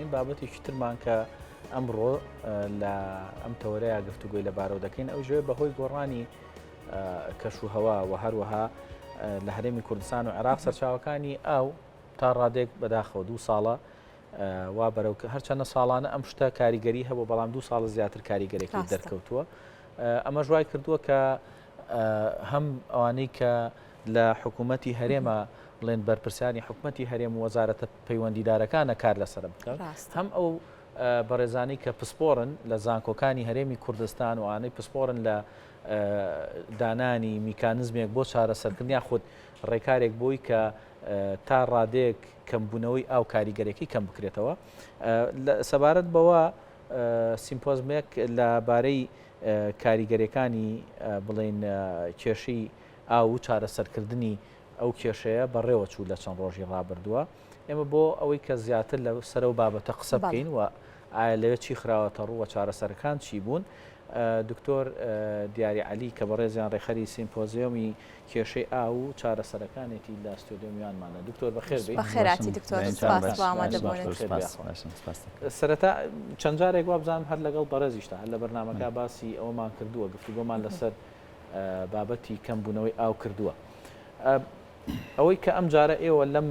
دەکەین بابەتێکی ترمان کە ئەمڕۆ لە ئەم تەوەرەیە گفتوگوی لەبارەوە دەکەین ئەو ژێ بەهۆی گۆڕانی کەشوهەوا و هەروەها لە هەرێمی کوردستان و عێراق سەرچاوەکانی ئاو تا ڕادێک بەداخەوە 2 ساڵە وا بەرەو هەرچەندە ساڵانە ئەم شتە کاریگەری هەبوو بەڵام 2 ساڵە زیاتر کاریگەرێکی دەرکەوتووە ئەمە ژوای کردووە کە هەم ئەوانەی کە لە حکوومەتی هەرێمە بڵێن بەرپرسیانی حکوومەتی هەرێم و وەزارەتە پەیوەندیدارەکانە کار لەسەر بکەن هەم ئەو بەڕێزانەی کە پسپۆرن لە زانکۆکانی هەرێمی کوردستان و ئانەی پسپۆرن لە دانانی میکانزمێک بۆ چارەسەرکردنی خودت ڕێکارێک بۆی کە تا ڕادێک کەمبوونەوەی ئاو کاریگەرێکی کەم بکرێتەوە سەبارەت بەوە سیمپۆزمێک لەبارەی کاریگەریەکانی بڵێن کێشەی ئاو و چارەسەرکردنی ئەو کێشەیە بەڕێوە چوو لە چەند ڕۆژی ڕابردووە ئێمە بۆ ئەوەی کە زیاتر لە سەر و بابەتە قسە بکەین و ئایا لەوێ چی خراوەتە ڕوو و چارەسەرەکان چی بوون دکتۆر دیاری عەلی کە بەڕێزیان ڕێخەری سیمپۆزیۆمی کێشەی ئاو و چارەسەرەکانێتی لە ستودیۆمیانمانە دکتۆر بەخێر بێت بەخێراتی دکتۆر سپاس بۆ ئامادەبوونت سەرەتا چەند جارێک وا بزانم هەر لەگەڵ بەڕێزیشتا هەر لە بەرنامەکە باسی ئەومان کردووە گفتوگۆمان لەسەر بابەتی کەمبوونەوەی ئاو کردووە ئەوەی کە ئەم جارە ئێوە لەم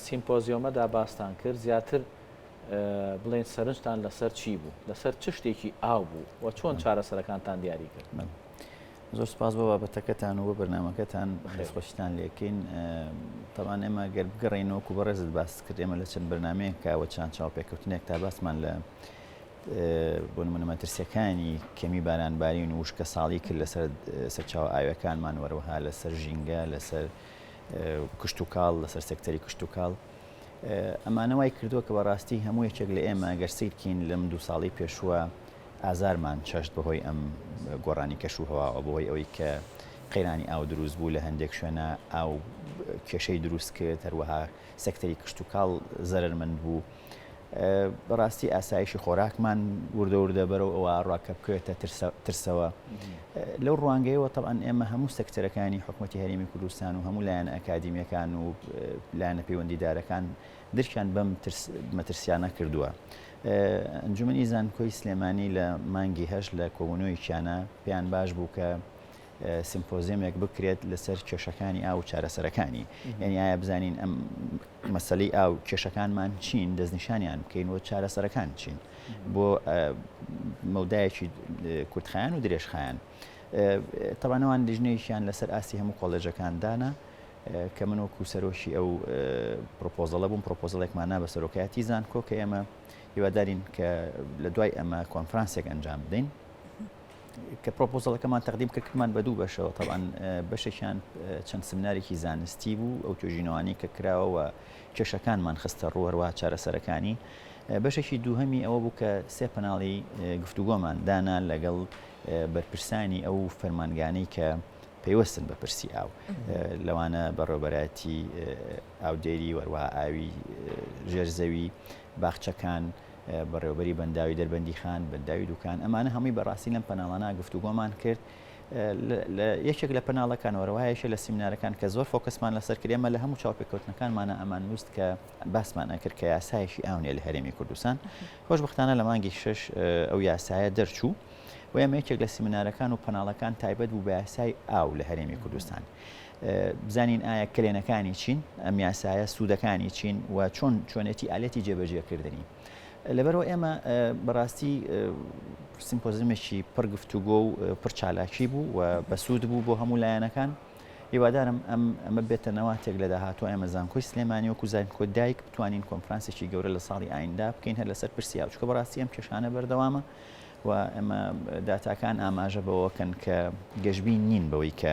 سیمپۆزیۆمەدا باستان کرد زیاتر بڵێن سەرنجتان لەسەر چی بوو لەسەر چ شتێکی ئاو بوو و چۆن چارەسەرەکانتان دیاری کرد زۆر سپاس بۆ بابەتەکەتان و بەرنامەکەتان خۆشتان لێکەین تەوان ئێمە گەر بگەڕێنەوەکو بەڕێزت باس کرد ئێمە لە چەند بەرنامەیە کاوە چند چاوپێککەوتنێک تا باسمان لە بۆ نمونە مەترسیەکانی کەمی بارانباری و وشکە ساڵی کرد لەسەر سەرچاو ئاوەکانمان وەروەها لەسەر ژینگە لەسەر کشت و کاڵ لەسەر سێکتەری کشت و کاڵ ئەمانەوەی کردووە کە بەڕاستی هەموو یەکێک لە ئێمە گەر سیرکین لەم 2 ساڵی پێشووە ئازارمان چەشت بەهۆی ئەم گۆڕانی کەشوهەوا بەهۆی ئەوەی کە قەیرانی ئاو دروست بوو لە هەندێک شوێنە ئاو کێشەی دروست کرد هەروەها سێکتەری کشت و کاڵ زەرمەند بوو بەڕاستی ئاسایشی خۆراکمان وردە بەرەو ئەوە ڕاکە بکوێتە ترسەوە لەو ڕوانگەیەوە تەبعاً ئێمە هەموو سێکتەرەکانی حکوومەتی هەرێمی کوردستان و هەموو لایەنە ئەکادیمیەکان و لایەنە پەیوەندیدارەکان درکیان بەم مەترسیانە کردووە ئەنجومەنی زانکۆی سلێمانی لە مانگی هەشت لە کۆبوونەوەی کیانە پێیان باش بوو کە سیمپۆزیۆمێک بکرێت لەسەر کێشەکانی ئاو و چارەسەرەکانی یعنی ئایا بزانین ئەم مەسەلەی ئاو کێشەکانمان چین دەستنیشانیان بکەین و چارەسەرەکان چین بۆ مەودایەکی کورتخایان و درێژخایان تەوانەوان لیژنەیەکیان لەسەر ئاسی هەموو کۆڵێجەکاندانە کە من وەکو سەرۆکی ئەو پرۆپۆزەڵە بووم پرۆپۆزەڵێکمانە بە سەرۆکایەتی زانکۆ کە ئێمە هیوادارین کە لە دوای ئەمە کۆنفرانسێک ئەنجام بدەین کە پرۆپۆزەڵەکەمان تەقدیم کردمان بە 2 بەشەوە تەبعاً بەشێکیان چەند سمینارێکی زانستی بوو ئەو توێژینەوانی کە کراوە کێشەکانمان خستە ڕوەروە چارەسەرەکانی بەشێکی دووهەمی ئەوە بوو کە 3 پەناڵی گفتوگۆمان دانا لەگەڵ بەرپرسانی ئەو فەرمانگانەی کە پێوەستن بە پرسی ئاو لەوانە بەڕێوەبەرەتی ئاودێری وەروەها ئاوی ژێرزەوی باخچەکان بەڕێوەبەری بەنداوی دەربەندی خان بەنداوی دوکان ئەمانە هەمووی بەڕاستی لەم پەناڵانە گفتوگۆمان کرد یەکێک لە پەناڵەکانەوەڕەوایەشە لە سیمینارەکان کە زۆر فۆکسمان لەسەر کرد ئێمە لە هەموو چاوپێککەوتنەکانمانە ئەمان وست کە باسمانە کرد کە یاسایشی ئاونێ لە هەرێمی کوردستان خۆشبەختانە لە مانگی 6 ئەو یاسایە دەرچوو و ئێمە یەکێک لە سیمینارەکان و پەناڵەکان تایبەت بوو بە یاسای ئاو لە هەرێمی کوردستان بزانین ئایا کلێنەکانی چین ئەم یاسایە سوودەکانی چین و چۆنێتی ئالەتی جێبەجێکردنی لەبەرەوە ئێمە بەڕاستی سیمپۆزیۆمێکی پڕ گفتوگۆ و پڕ چالاکی بوو و بەسوود بوو بۆ هەموو لایەنەکان هیوادارم ئەمە بێتە نەواتێک لە داهاتوە ئێمە زانکۆی سلێمانی وەکو زانکۆ دایک بتوانین کۆنفرانسێکی گەورە لە ساڵی ئایندا بکەین هەر لەسەر پرسی ئاو چکە بەڕاستی ئەم کێشانە بەردەوامە و ئەمە داتاکان ئاماژە بەوەکەن کە گەشتبین نین بەوەی کە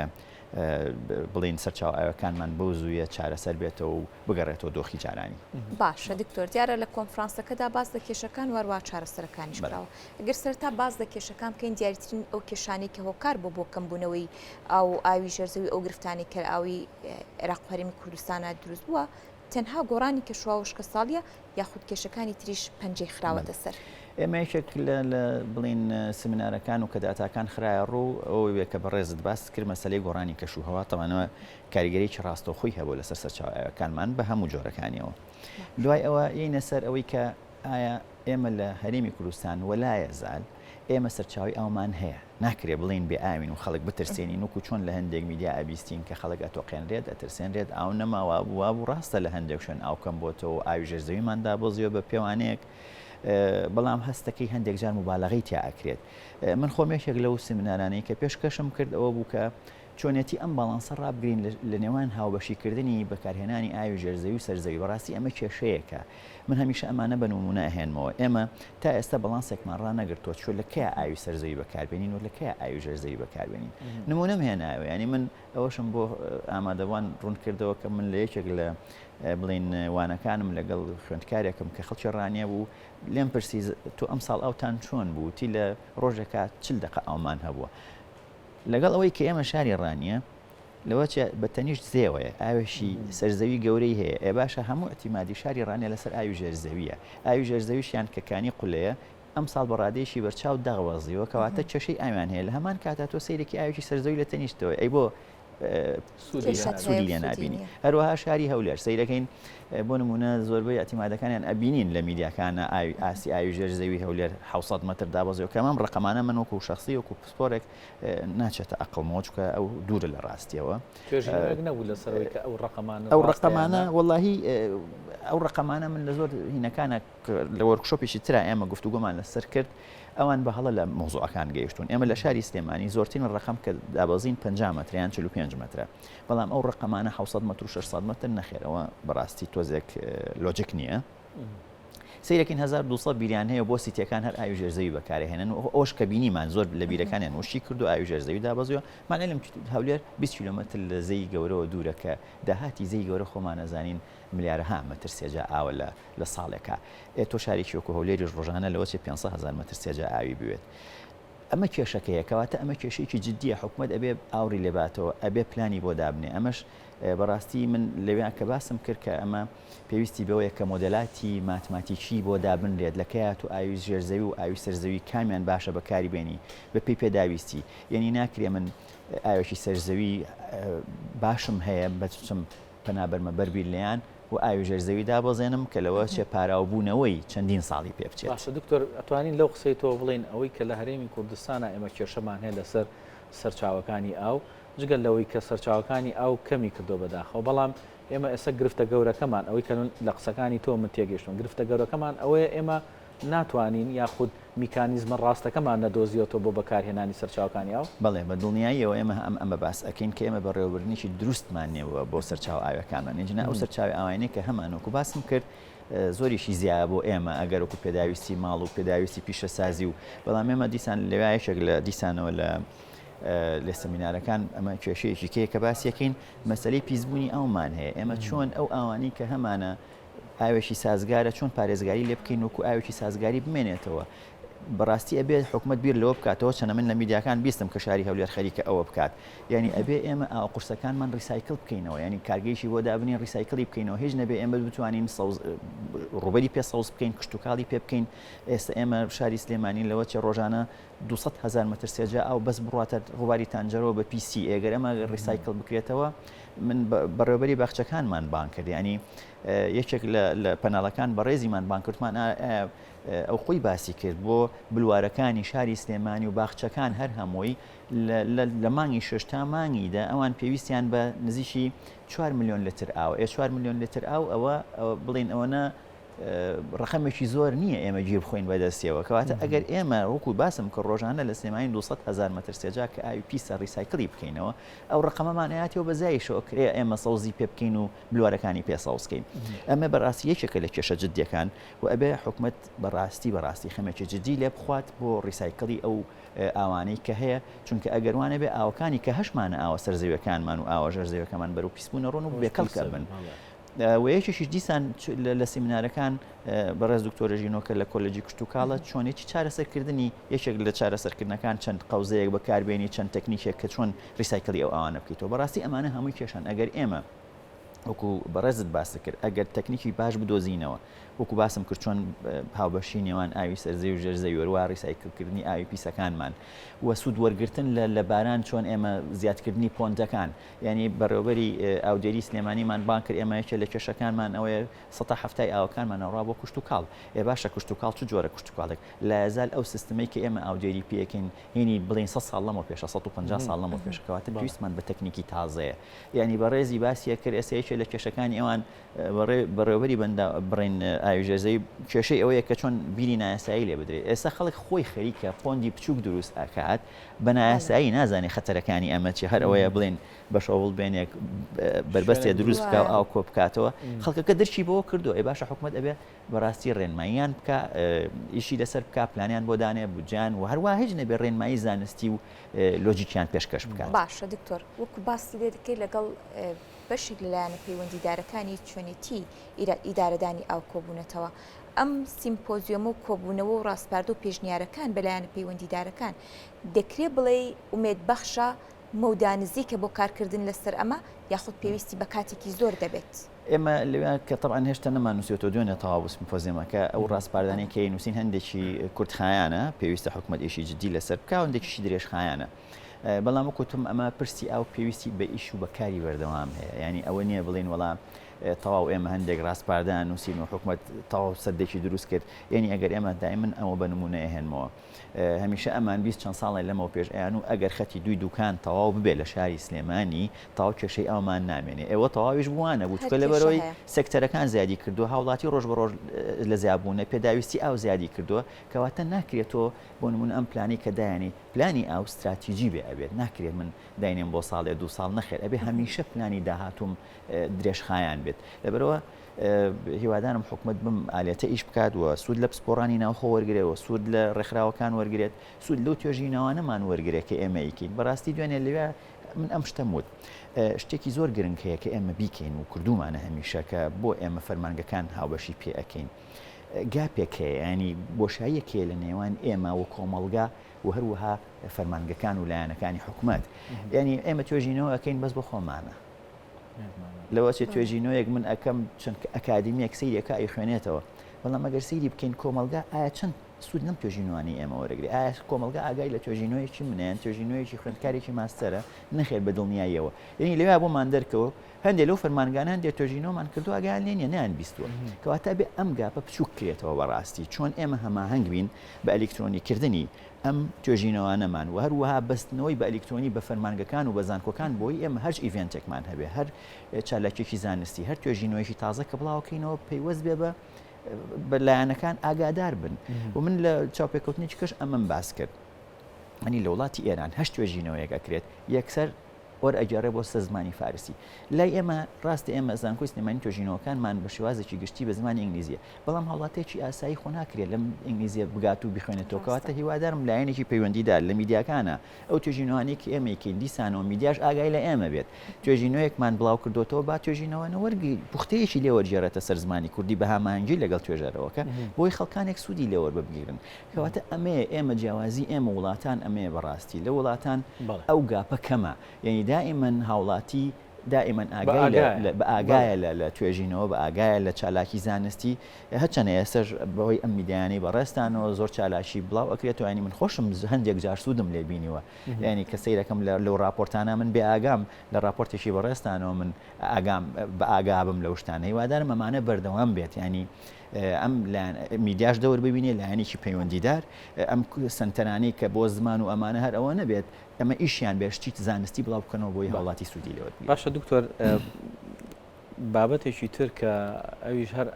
بڵین سەرچاو ئاوەکانمان بەو زوویە چارەسەر بێتەوە و بگەڕێتەوە دۆخی جارانی باشە دکتۆر دیارە لە کۆنفرانسەکەدا باز لە کێشەکان وەروە چارەسەرەکانیش کراوە ئەگەر سەرتا باز لە کێشەکان بکەین دیاریترین ئەو کێشانەی کە هۆکار بۆ کەمبوونەوەی ئاوی ژێرزەوی ئەو گرفتانی کە ئاوی عێراق و هەرێمی کوردستانە دروست بووە تەنها گۆڕانی کەشوهەوا وشکە ساڵیە یاخود کێشەکانی تریش پەنجەی خراوەتە سەر ئێمە یەکێک لە بڵین سمینارەکان و کە داتاکان خراە ڕوو ئەوەیە کە بەڕێزت باس کرد مەسەلەی گۆڕانی کەشوهەوا تەمانەوە کاریگەریی ڕاستەوخۆی هەبوو لەسەر سەرچاوەکانمان بە هەموو جۆرەکانیەوە دوای ئەوە یینە سەر ئەوەی کە ئایا ئێمە لە هەرێمی کوردستان وەلایە زال ئێمە سەرچاوی ئەومان هەیە ناکرێ بڵین بێ ئاوین و خەڵک بترسێنین وەکو چۆن لە هەندێک میدیا ئەبیستین کە خەڵک ئەتۆقێنرێت ئەترسێنرێت ئاو نەماوە بوو ڕاستە لە هەندێک شوێن ئاو کەم بۆتەوە ئاوی ژێرزەویماندا بۆزیەوە بە پێوانەیەک بەڵام هەستەکەی هەندێک جار مبالغەی تیا ئەکرێت من خۆمێکێک لەو سمینارانەی کە پێشکەشم کرد ئەوە بوو کە چۆنێتی ئەم باڵانسە ڕابگرین لە نێوان هاوبەشیکردنی بەکارهێنانی ئاوی ژێرزەوی و سەرزەوی بەڕاستی ئەمە کێشەیەکە من هەمیشە ئەمانە بە نمونە ئەهێنمەوە ئێمە تا ئێستا بەڵانسێکمان ڕانەگرتووە چۆن لە کەیە ئاوی سەرزەوی بەکاربێنین و لە کەیە ئاوی ژێرزەوی بەکاربێنین نمونەم هێناوە ینی من ئەوەشم بۆ ئامادەوان ڕوون کردەوە کە من لە یەکێک لە بڵین وانەکانم لەگەڵ خوێندکارێکم کە خەڵکی ڕانیە بوو لێم پرسی تۆ ئەم ساڵ ئەوتان چۆن بوو تی لە ڕۆژێکە 40 دقە ئەومان هەبووە لەگەڵ ئەوەی کە ئێمە شاری ڕانیە لەوە بە تەنیشت زێوەیە ئاوێشی سەرزەوی گەورەی هەیە ئێ باشە هەموو ئەتیمادی شاری ڕانیە لەسەر ئاوی ژێرزەویە ئاوی ژێرزەویشیان کەکانی قولەیە ئەم ساڵ بەڕادێشی بەرچاو داغوەزیەوە کەواتە چەشەی ئاویان هەیە لە هەمان کاتە تۆ سەیرێکی ئاوێکی سەرزەوی لە تەنیشتەوە ئەی بۆ سوودی لێ نابینی هەروەها شاری هەولێر سەیرەکەین بۆ نمونە زۆربەی ئەتیمادەکانیان ئەبینین لە میدیاکانە ئاسی ئاوی ژێرزەوی هەولێر 600 متر دابەزیەوە کە ئەمەم ڕقەمانە من وەکو شخصی وەکو پسپۆرێک ناچێتە ئەقڵمەوە چکە ئەو دوورە لە ڕاستیەوە ئەو ڕقەمانە وەڵاهی ئەو ڕقەمانە من لە زۆر هینەکانە لە وەرکشۆپێکی ترا ئێمە گفتوگۆمان لەسەر کرد ئەوان بە هەڵە لە مۆزوعەکان گەیشتون ئێمە لە شاری سلێمانی زۆرترین ڕقم کە دابەزین 50 متریان 45 مترە بەڵام ئەو ڕقەمانە 600 متر و 600 متر نەخێرەوە بەڕاستی تۆزێک لۆجیک نییە سیرەکەین 1200 بیریان هەیە بۆ سیتیەکان هەر ئاوی ژێرزەوی بەکارهێنن و ئەوش کە بینیمان زۆر لە بیرەکانیان وشی کرد و ئاوی ژێرزەوی دابەزیەوە مانە لەم هەولێر 20 کیلومتر لە زەی گەورەوە دوورە کە داهاتی زەی گەورە خۆمان نەزانین ملیارەها متر سێجا ئاوە لە ساڵێکە تۆ شارێکی وەکو هەولێریش ڕۆژانە لەوە 500,000 متر سێجا ئاوی بوێت ئەمە کێشەکەیە کەواتە ئەمە کێشەیەکی جددیە حکومت ئەبێ ئاوری لێباتەوە ئەبێ پلانی بۆ دابنێ ئەمەش بەڕاستی من لەوێیان کە باسم کرد کە ئەمە پێویستی بەوەیە کە مۆدەلاتی ماتماتیکی بۆ دابنرێت لە کەیات و ئاوی ژێرزەوی و ئاوی سەرزەوی کامیان باشە بەکاری بێنی بە پێی پێداویستی یعنی ناکرێ من ئاوێکی سەرزەوی باشم هەیە بەچم پەنابەرمە بەربیر لێیان و ئاوی ژێرزەوی دابەزێنم کە لەوە چێ پاراوبوونەوەی چەندین ساڵی پێ بچێت باشە دکتۆر ئەتوانین لەو قسەی تۆ بڵین ئەوەی کە لە هەرێمی کوردستانە ئێمە کێشەمان هەیە لەسەر سەرچاوەکانی ئاو جگەل لەوەی کە سەرچاوەکانی ئاو کەمی کردو بەداخەوە بەڵام ئێمە ئێستا گرفتە گەورەکەمان ئەوەی کە لە قسەکانی تۆ من تێگەشتم گرفتە گەورەکەمان ئەوەیە ئێمە ناتوانین یاخود میکانیزمە ڕاستەکەمان نەدۆزیەوە بۆ بەکارهێنانی سەرچاوەکانی ئاو بەڵێ بە دڵنیاییەوە ئێمە ئەمە باس ئەکەین کە ئێمە بە ڕێوەبردنیی دروستمان نێوە بۆ سەرچاو ئاوەکانمان نێجنا ئەو سەرچاوی ئاوانەی کە هەمانوەکو باسم کرد زۆریشی زیایە بۆ ئێمە ئەگەر وەکو پێداویستی ماڵ و پێداویستی پیشەسازی و بەڵام ئێمە دیسان لەوایەشێک لە دیسانەوە لە سەمینارەکان ئەمە کێشەیەکی کەیە کە باسیەکەین مەسەلەی پیسبوونی ئەومان هەیە ئێمە چۆن ئەو ئاوانی کە هەمانە ئاوێکی سازگارە چۆن پارێزگاری لێ بکەین وەکو ئاوێکی سازگاری بمێنێتەوە بەڕاستی ئەبێت حکومت بیر لەوە بکاتەوە چەنە من لە میدیاکان بیستم کە شاری هەولێر خەریکە ئەوە بکات یعنی ئەبێ ئێمە ئاو قورسەکانمان ڕیسایکل بکەینەوە ینی کارگەیشی بۆ دابنین ڕیسایکلی بکەینەوە هیچ نەبێ ئێمە بتوانین ڕوبەری پێ سەوز بکەین کشتتوکاڵی پێ بکەین ئێستا ئێمە شاری سلێمانی لەوە چه ڕۆژانە 200,000 متر سێجا ئەو بەس بڕاتە ڕووباری تانجەرەوە بە پیسی ئێگەر ئەمە ڕیسایکل بکرێتەوە من بەڕێوەبەری باخچەکانمان بان کرد ینی یەکێک لە پەناڵەکان بەڕێزیمان بان کردمان ئەو خۆی باسی کرد بۆ بلوارەکانی شاری سلێمانی و باخچەکان هەر هەمووی لە مانگی 6 تا مانگیدا ئەوان پێویستیان بە نزیکی 4 میلیۆن لتر ئاو 4 میلیۆن لتر ئاو ئەوە بڵین ئەوەنە ڕقەمێکی زۆر نییە ئێمە گیر بخۆین بەدەستیەوە کەواتە ئەگەر ئێمە وەکو باسم کە ڕۆژانە لە سلێمانی 200,000 متر سێجا کە ئاوی پیسە ڕیسایکلی بکەینەوە ئەو ڕقەمەمان هەیەەوە بەزایشەوە کرێ ئێمە سەوزی پێ بکەین و بلوارەکانی پێ سەوزکەین ئەمە بەڕاستی یەکێکە لە کێشە جددیەکان و ئەبێ حکومت بەڕاستی خەمێکی جددی لێ بخوات بۆ ڕیسایکلی ئەو ئاوانەی کە هەیە چونکە ئەگەروانە بێ ئاوەکانی کە هەشمانە ئاوە سەرزەویەکانمان و ئاوە ژەرزەوەکەمان بەرەو پیسبوونە ڕۆن و بێکەڵکە بن وەیەکیشی دیسان لە سیمینارەکان بەڕێز دکتۆرە ژینۆکە لە کۆلێجی کشتتوکاڵە چۆنێکی چارەسەرکردنی یەکێک لە چارەسەرکردنەکان چەند قەوزەیەک بەکاربێنی چەند تەکنیکێک کە چۆن ڕیسایکلی ئەو ئەوانە بکەیتەوە بەڕاستی ئەمانە هەمووی کێشان ئەگەر ئێمە وەکو بەڕێزت باس کرد ئەگەر تەکنیکی باش بدۆزینەوە وەکو باسم کرد چۆن هاوبەشی نێوان ئاوی سەرزەوی و ژێرزەوی وەروە ڕیسایکلکردنی ئاوی پیسەکانمان و سوود وەرگرتن لە باران چۆن ئێمە زیادکردنی پۆنتەکان یعنی بەڕێوەبەری ئاودێری سلێمانیمان بان کرد ئێمە یەکێک لە کێشەکانمان ئەوەیە 170 ئاوەکانمان ئەوڕا بۆ کوشت و کاڵ باشە کوشت و کاڵ چ جۆرە کوشت و کاڵێک لە ئەزال ئەو سیستمەی کە ئێمە ئاودێری پێکەین هینی بڵین 100 ساڵ لەمەوە پێش 150 ساڵ لەمەوە پێشکەواتە پێویستمان بە تەکنیکی تازەیە یعنی بەڕێزی باسیە کرد ئێستا یەکێک لە کێشەکانی ئەوان بەڕێوەبەری بەندا بڕین ئاوی ژێرزەوی کێشەی ئەوەیە کە چۆن بیری نایاسایی لێ بدرێت ئێستا خەڵک خۆی خەریکە پۆندی بچووک دروست ئاکات بە نایاسایی نازانێ خەتەرەکانی ئەمە چی هەر ئەوەیە بڵێن بەشەوڵ بێنێک بربەستێ دروست بکە ئاو کۆ بکاتەوە خەڵکەکە دەرچی بۆ کردو ئەی باشە حکومەت ئەبێ بەڕاستی ڕێنماییان بکە ئیشی لەسەر بکە پلانیان بۆ دانێ بجان و هەروە هیچ نەبێ ڕێنمایی زانستی و لۆجیکیان پێشکەش بکات باشە دکتۆر وەکو باسی لێ دەکەی لەگەڵ بەشێک لەلایەنە پەیوەندیدارەکانی چۆنێتی ئیدارەدانی ئاو کۆبوونەتەوە ئەم سیمپۆزیۆم و کۆبوونەوە و ڕاستپاردە و پێشنیارەکان بەلایەنە پەیوەندیدارەکان دەکرێت بڵێ ئومێدبەخشە مەودانزی کە بۆ کارکردن لەسەر ئەمە یاخود پێویستی بە کاتێکی زۆر دەبێت ئێمە لەوێ کە طبعاً هێشتا نەمانووسێتەوە دوێنێ تەواو سیمپۆزیۆمەکە ئەو ڕاستپاردانەی کە نووسین هەندێکی کورتخایانە پێویستە حکومەت ئیشی جدی لەسەر بکە و هەندێکیشی درێژخایانە بەڵام وەکوتم ئەمە پرسی ئاو پێویستی بە ئیش و بەکاری بەردەوام هەیە ینی ئەوە نییە بڵین وەڵام تەواو ئێمە هەندێک ڕاستپاردان نووسین و حکومەت تەواو سەردێکی دروست کرد یعنی ئەگەر ئێمە دائما ئەوە بە نمونە ئەهێنمەوە هەمیشە ئەمان 20 چەند ساڵی لەمەوە پێش ئەیان و ئەگەر خەتی دوی دوکان تەواو ببێ لە شاری سلێمانی تاو کێشەی ئەومان نامێنێ ئێوە تەواویش بوانە بوو چکە لەبەرەوەی سێکتەرەکان زیادی کردو هاوڵاتی ڕۆژ بە ڕۆژ لە زیابوونە پێداویستی ئاو زیادی کردووە کەواتە ناکرێتەوە بۆ نمونە ئەم پلانی کە دایانی پلانی ئاو استراتیژی بێ ئەبێت ناکرێت من داینێم بۆ ساڵێ 2 ساڵ نەخێر ئەبێ هەمیشە پلانی داهاتوم درێژخایان بێت لەبەرەوە هیوادارم حکومت بم ئالێتە ئیش بکات و سوود لە پسپۆڕانی ناوخۆ وەرگێت سوود لە ڕێکخراوەکان وەرگێت سوود لەو توێژینەوانەمان وەرگێت کە ئێمە یکین بەڕاستی دوێنێ لەوێ من ئەم شتەم وت شتێکی زۆر گرنگ هەیە کە ئێمە بیکەین و کردومانە هەمیشە کە بۆ ئێمە فەرمانگەکان هاوبەشی پێ ئەەکەین گاپێک هەیە ینی بۆشاییەکێ لە نێوان ئێمە و کۆمەڵگا و هەروەها فەرمانگەکان و لایەنەکانی حکومەت ینی ئێمە توێژینەوە ئەەکەین بەس بە خۆمانە لەوەچێت توێژینەوەیەک من ئەەکەم چەند ئەکادمیەک سیرێکە ئەی خوێنێتەوە بەڵام ئەگەر سیری بکەین کۆمەلگا ئایا چەند سوود نەم توێژینوانی ئێمە وەرەگری ئایا کۆمەلگا ئاگای لە توێژینەوەیکی منیان توێژینەوەیکی خوێندکارێکی ماستەرە نەخێر بە دڵنیاییەوە یعنی لەوێ بۆمان دەرکەوە هەندێک لەو فەرمانگانە هەندێک توێژینەوەمان کردو ئاگیان لێنیە نیان بیستووە کەواتە بێ ئەم گاپە بچووک کرێتەوە بەڕاستی چۆن ئێمە هەماهەنگ بین بە ئەلکترۆنیکردنی ئەم توێژینەوانەمان و هەروەها بەستنەوەی بە ئەلکترۆنی بە فەرمانگەکان و بە زانکۆکان بۆی ئێمە هەر ئیڤێنتێکمان هەبێ هەر چالاکێکی زانستی هەر توێژینەوەیکی تازە کە بڵاوکەینەوە پەیوەست بێ بە لایەنەکان ئاگادار بن و من لە چاوپێکەوتنی کەش ئەمەم باس کرد ئەنی لە وڵاتی ئێران هەشت توێژینەوەیەک ئەکرێت یەکسەر وەر ئەگەڕێ بۆ سە زمانی فارسی لای ئێمە ڕاستی ئێمە زانکۆی سلێمانی توێژینەوەکانمان بە شێوازێکی گشتی بە زمانی ئینگلیزیە بەڵام هەوڵاتێکی ئاسایی خۆ ناکرێت لەم ئینگلیزیە بگات و بخوێنێتەوە کەواتە هیوادارم لایەنێکی پەیوەندیدار لە میدیاکانە ئەو توێژینەوانێکی ئێمەیەکەین دیسانەوە میدیاش ئاگای لە ئێمە بێت توێژینەوەیەکمان بڵاو کردوتەوە با توێژینەوەنە وەرگی پوختەیەکی لێوەرجێڕێتە سەر زمانی کوردی بە هامانجی لەگەڵ توێژەرەوەکە بۆی خەڵکانێک سوودی لێوە ببگیرن کەواتە ئێمە جیاوازی ئێمە وڵاتان ئەمەیە بەڕاستی لە وڵاتان ئەو گاپە کەمە یعنی دائیمەن هاوڵاتی دائما ئاگایە لە توێژینەوە بە ئاگایە لە چالاکی زانستی هەچەنە ئێسەر بەهۆی ئەم میدیانی بەڕێستانەوە زۆر چالاشی بڵاو ئەکرێتەوە ینی من خۆشم هەندێک جار سوودم لێ بینیوە ینی کە سەیرەکەم لەو راپۆرتانە من بێ ئاگام لە راپۆرتێکی بەڕێستانەوە من ئاگام بە ئاگابم لەو شتانە هیوادارم ئەمانە بەردەوام بێت ینی ئەم میدیاش دەور ببینێ لایەنێکی پەیوەندیدار ئەم سنتەرانی کە بۆ زمان و ئەمانە هەر ئەوە نەبێت ئەمە ئیشیان بێشتی زانستی بڵاو بکەنەوە بۆی هەوڵاتی سوودی لەوە باشە دکتۆر بابەتێکی تر کە ئەویش هەر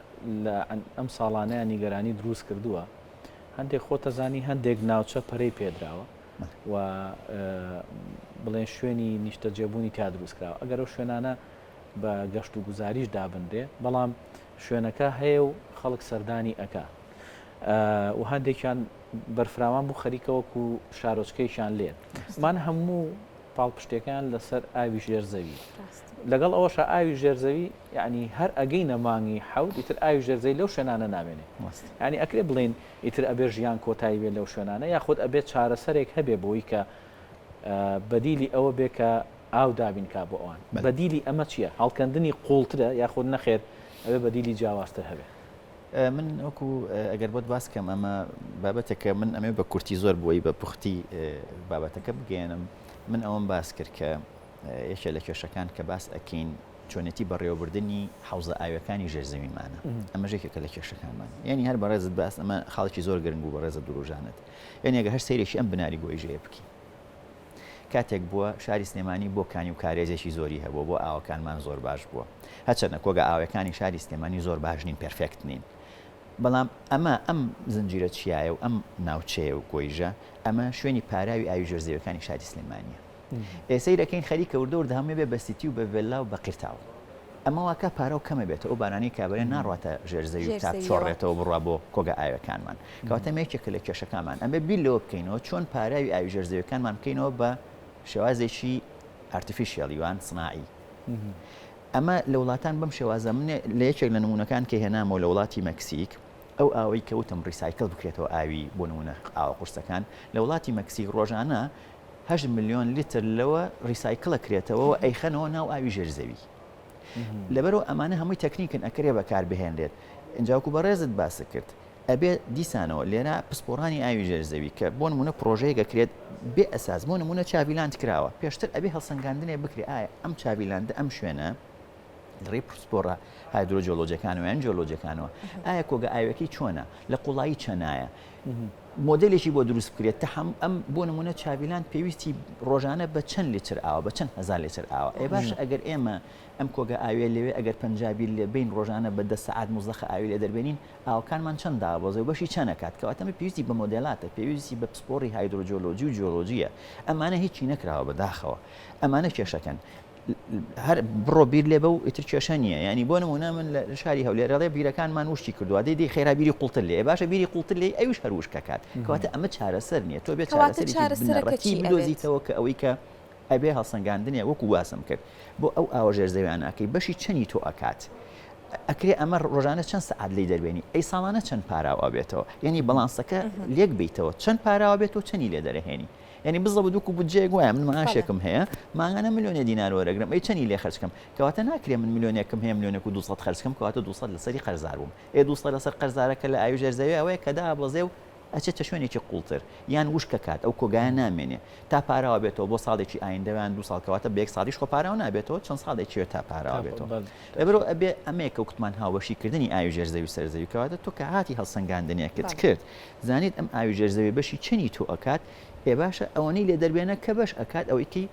لە ئەم ساڵانەیە نیگەرانی دروست کردووە هەندێک خۆتەزانی هەندێک ناوچە پەرەی پێدراوە و بڵێن شوێنی نیشتە جێبوونی تا دروست کراوە ئەگەر ئەو شوێنانە بە گەشت و گوزاریش دابندێ بەڵام شوێنەکە هەیە و خەڵک سەردانی ئەکا و هەندێکیان بەرفراوان بوو خەریکەوەکو شارۆچکەیشان لێن من هەموو پاڵپشتەکان لەسەر ئاوی ژێرزەوی لەگەڵ ئەوەش ئاوی ژێرزەوی یعنی هەر ئەگەی نەمانگی حەوت ئیتر ئاوی ژێرزەی لەو شوێنانە نامێنێ ینی ئەکرێ بڵێن ئیتر ئەبێ ژیان کۆتایی بێت لەو شوێنانە یاخود ئەبێت چارەسەرێک هەبێ بۆی کە بەدیلی ئەوە بێ کە ئاو دابینکا بۆ ئەوان بەدیلی ئەمە چییە هەڵکەندنی قوڵترە یاخود نەخێر ئەوێ بەدیلی جیاوازتر هەبێ من وەکو ئەگەر بۆت باسکەم ئەمە بابەتێکە من ئەمێ بە کورتی زۆر بۆی بە پوختی بابەتەکە بگەێنم من ئەوەم باس کرد کە یەکێ لە کێشەکان کە باس ئەکەین چۆنێتی بەڕێوەبردننی حوزە ئاویەکانی ژێرزەویمانە ئەمە ژێکێکە لە کێشەکانمان یعنی هەر بەڕێزت باس ئەمە خاڵکی زۆر گرنگ و بەڕێزە دوڕژانت یعنی ئەگە هەر سەیرێکی ئەم بناری گۆی ژێ بکەین کاتێک بووە شاری سلێمانی بۆ کانی و کارێزێکی زۆری هەبوو بۆ ئاوەکانمان زۆر باش بووە هەرچەندە کۆگە ئاوەکانی شاری سلێمانی زۆر باش نین پرفێکت نین بەڵام ئەمە ئەم زنجیرە چیایە و ئەم ناوچەیە و گۆیژە ئەمە شوێنی پاراوی ئاوی ژێرزەویەکانی شاری سلێمانیە ئێسەی دەکەین خەریکە وردە هەمووی بێ بە سیتی و بە ڤێلا و بە قیرتاو ئەمە واکە پارە و کەمە بێتەوە ئەو بارانەی کابرێ ناڕاتە ژێرزەوی و تا چۆڕێتەوە بڕوا بۆ کۆگە ئاویەکانمان کەواتە یەکێکە لە کێشەکانمان ئەمە بیر لەوە بکەینەوە چۆن پاراوی ئاوی ژێرزەویەکانمان بکەینەوە بە شێوازێکی ئارتیفیشیالی یان سناعی ئەمە لە وڵاتان بەم شێوازە من لە یەکێک لە نمونونەکان کە هێنامەوە لە وڵاتی مەکسیک ئەو ئاوەی کەوتم ڕیسایکل بکرێتەوە ئاوی بۆ نمونە ئاوە قورسەکان لە وڵاتی مەکسیک ڕۆژانە 8 ملیۆن لیتر لەوە ڕیسایکلە کرێتەوە ئەیخەنەوە ناو ئاوی ژێرزەوی لەبەرەوە ئەمانە هەمووی تەکنیکن ئەکرێ بەکاربهێنرێت ئەنجاوکو بەڕێزت باسە کرد ئەبێ دیسانەوە لێرە پسپۆڕانی ئاوی ژێرزەوی کە بۆ نمونە پرۆژەیەکە کرێت بێ ئەساس بۆ نمونە چاویلاند کراوە پێشتر ئەبێ هەڵسەنگاندنێ بکرێ ئایا ئەم چاویلاندە ئەم شوێنە لەڕێی پسپۆڕە هایدرۆجیۆلۆجیەکانەوە یان جیۆلۆجیەکانەوە ئایا کۆگە ئاویەکەی چۆنە لە قوڵایی چەنایە مۆدلێکی بۆ دروست بکرێت تا ئەم بۆ نمونە چاویلاند پێویستی ڕۆژانە بە چەند لیتر ئاوە بە چەند هەزار لیتر ئاوە ئێ باش ئەگەر ئێمە ئەم کۆگە ئاوێ لەوێ ئەگەر پەنجابی لێ بین ڕۆژانە بە 10 سەعات مزدەخە ئاوی لێ دەربێنین ئاوەکانمان چەند دابۆزە و بەشی چەندەکات کەواتەمە پێویستی بە مۆدلاتە پێویستی بە پسپۆڕی هایدرۆجیۆلۆجی و جیۆلۆجیە ئەمانە هیچی نەکراوە بەداخەوە ئەمانە کێشەکەن هەر بڕۆ بیر لێ بە و ئیتر کێشە نییە ینی بۆ نمونە من لە شاری هەولێرەڵێ بیرەکانمان وشتی کردووە دەی خێرا بیری قوڵتر لێ باشە بیری قوڵتر لێ ئەوش هەروشکە کات کەواتە ئەمە چارەسەر نییە تۆ بێت چارەسەرەکی بدۆزیتەوە کە ئەوەی کە ئەبێ هەڵسەنگاندنێ وەکو واسم کرد بۆ ئەو ئاوە ژێرزەویانەکەی بەشی چەنی تۆ ئەکات ئەکرێ ئەمە ڕۆژانە چەند سەعات لی دەربێنی ئەی ساڵانە چەند پاراوە بێتەوە یعنی بەڵانسەکە لێک بیتەوە چەند پاراوە بێت و چەنی لێ دەرەهێنی یعنی بزە بە دووکو بجێ گوایە من ماشێکم هەیە ماگانە ملیۆنە دینار وەرەگرم ئەی چەنی لێ خەرجکەم کەواتە ناکرێ من ملیۆنێکم هەیە ملیۆنێک و 200 خەرجکەم کەواتە 200 لەسەری قەرزار بووم 200 لەسەر قەرزارەکە لە ئاوی ژێرزەوی ئەوەیە کە دابەزێ و ئەچێتە شوێنێکی قوڵتر یان وشکە کات ئەو کۆگایە نامێنێ تا پاراوە بێتەوە بۆ ساڵێکی ئایندەوەیان 2 ساڵ کەواتە بە 1 ساڵیش خۆ پاراوە نابێتەوە چەند ساڵێکی تا پاراوە بێتەوە لەبەرەوە ئەبێ ئەمەیەکە وتمان هاوبەشیکردنی ئاوی ژێرزەوی سەرزەوی کەواتە تۆ کە هاتی هەڵسەنگاندنیەکەت کرد زانیت ئەم ئاوی ژێرزەوی بەشی چەنی تۆ ئەکات ئێ باشە ئەوەنەی لێ دەربێنە کە بەش ئەکات ئەوەیکی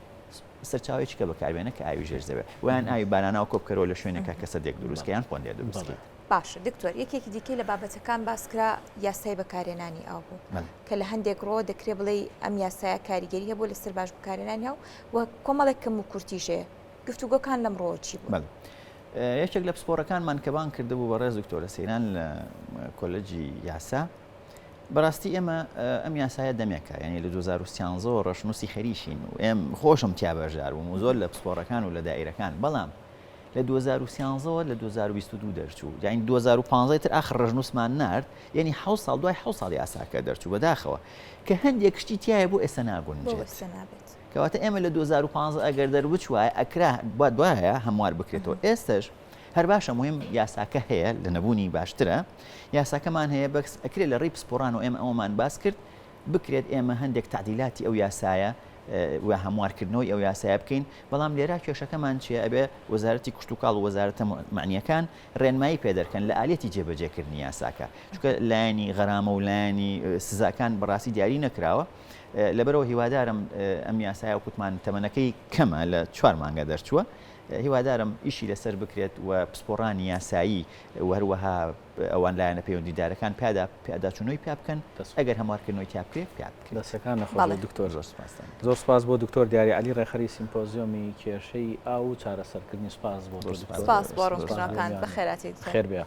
سەرچاوێکی کە بەکاربێنە کە ئاوی ژێرزەوێ ویان ئاوی باراناو کۆبکەرەوە لە شوێنێکە کە سەدێک دروستکەیان خۆن لێ دروستکە باشە دکتۆر یەکێکی دیکەی لە بابەتەکان باسکرا یاسای بەکارێنانی ئاو بوو کە لە هەندێک ڕۆ دەکرێت بڵێ ئەم یاسایە کاریگەری هەبوو لەسەر باش بەکارێنانی ئاو و کۆمەڵێک کەم و کورتیژەیە گفتوگۆکان لەم ڕۆ چی بوو یەکێک لە پسپۆڕەکانمان کەبان کردبوو بە ڕێز دکتۆرە سەیران لە کۆلەجی یاسا بەڕاستی ئێمە ئەم یاسایە دەمێکە ینی لە 2013 ڕەشنووسی خەریشین و ئێم خۆشم تیا بەشدار بووم و زۆر لە پسپۆڕەکان و لە دائیرەکان بەڵام لە 2013 لە 2022 دەرچوو یعنی 2015 تر ئاخر ڕژنووسمان نرد یعنی 7 ساڵ دوای 7 ساڵی یاساکە دەرچوو بەداخەوە کە هەندێک شتی تایە بۆ ئێستا ناگونجێت کەواتە ئێمە لە 2015 ئەگەر دەربچوایە ئەکرا دوایە هەموار بکرێتەوە ئێستش هەر باشە مهم یاساکە هەیە لە نەبوونی باشترە یاساکەمان هەیە بەکس ئەکرێت لە ڕێی پسپۆڕان و ئێمە ئەومان باس کرد بکرێت ئێمە هەندێک تعدیلاتی ئەو یاسایە و هەموارکردنەوەی ئەو یاسایە بکەین بەڵام لێرە کێشەکەمان چیە ئەبێ وەزارەتی کشتتوکاڵ و وەزارەتە معنیەکان ڕێنمایی پێدەکەن لە ئالێتی جێبەجێکردنی یاساکە چونکە لایەنی غەرامە و لایەنی سزاکان بەڕاستی دیاری نەکراوە لەبەرەوە هیوادارم ئەم یاسایە کوتمان تەمەنەکەی کەمە لە 4 مانگە دەرچووە هیوادارم ئیشی لەسەر بکرێت و پسپۆڕانی یاسایی و هەروەها ئەوان لایەنە پەیوەندیدارەکان پیاداچوونەوەی پیا بکەن ئەگەر هەموارکردنەوەی تا بکرێت پیا بکرێت دەستەکان نەخۆش دکتۆر زۆر سپاس بۆ دکتۆر دیاری علی ڕێخەری سیمپۆزیۆمی کێشەی ئاو و چارەسەرکردنی سپاس بۆ سپاس بۆ ڕوونکردنەکان بەخێراتی خێر بێ